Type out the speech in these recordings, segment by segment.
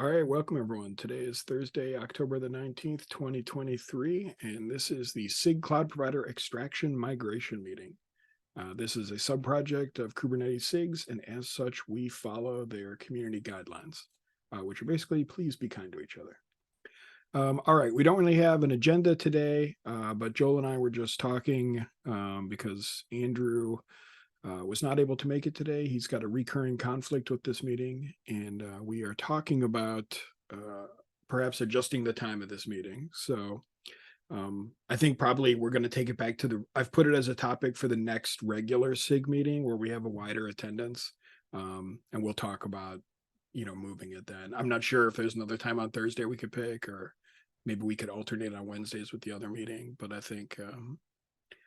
All right, welcome everyone. Today is Thursday, October the 19th, 2023, and this is the SIG Cloud Provider Extraction Migration Meeting. This is a subproject of Kubernetes SIGs, and as such, we follow their community guidelines, which are basically please be kind to each other. All right, we don't really have an agenda today, but Joel and I were just talking because Andrew was not able to make it today. He's got a recurring conflict with this meeting, and we are talking about perhaps adjusting the time of this meeting. So I think probably we're going to take it back to I've put it as a topic for the next regular SIG meeting where we have a wider attendance, and we'll talk about, moving it then. I'm not sure if there's another time on Thursday we could pick, or maybe we could alternate on Wednesdays with the other meeting. But I think,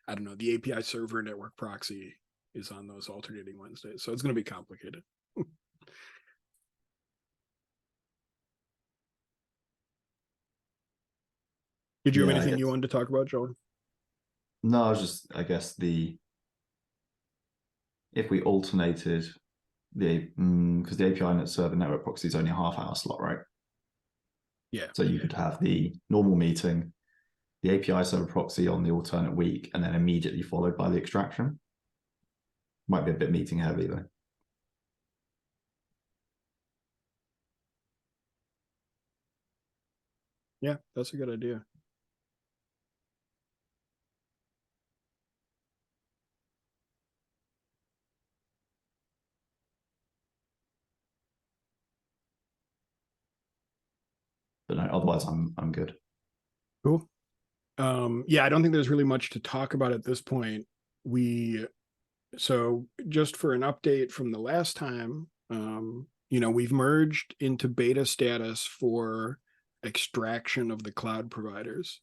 I don't know, the API server network proxy is on those alternating Wednesdays. So it's going to be complicated. Did you have Yeah, anything you wanted to talk about, Joel? no, I was just, I guess if we alternated because the API net server network proxy is only a half-hour slot, right? Yeah. So you could have the normal meeting, the API server proxy on the alternate week, and then immediately followed by the extraction. Might be a bit meeting heavy though. Yeah, that's a good idea. But no, otherwise I'm good. Cool. Yeah, I don't think there's really much to talk about at this point. So just for an update from the last time, we've merged into beta status for extraction of the cloud providers.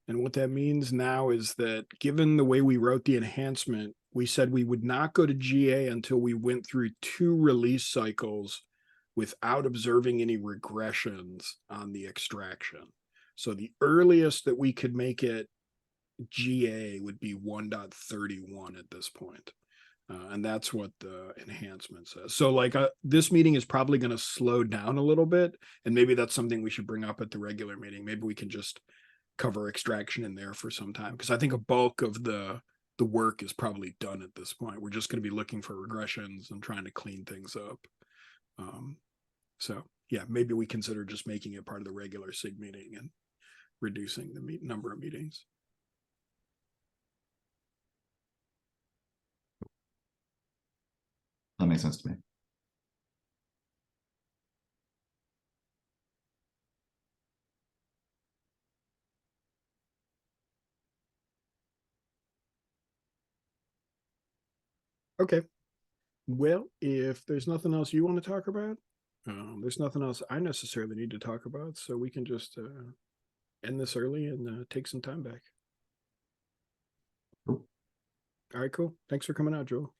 And what that means now is that given the way we wrote the enhancement, we said we would not go to GA until we went through 2 release cycles without observing any regressions on the extraction. So the earliest that we could make it GA would be 1.31 at this point. And that's what the enhancement says. So this meeting is probably going to slow down a little bit. And maybe that's something we should bring up at the regular meeting. Maybe we can just cover extraction in there for some time, because I think a bulk of the work is probably done at this point. We're just going to be looking for regressions and trying to clean things up. So yeah, maybe we consider just making it part of the regular SIG meeting and reducing the number of meetings. That makes sense to me. Okay. Well, if there's nothing else you want to talk about, there's nothing else I necessarily need to talk about, so we can just end this early and take some time back. Cool. All right, cool. Thanks for coming out, Joel.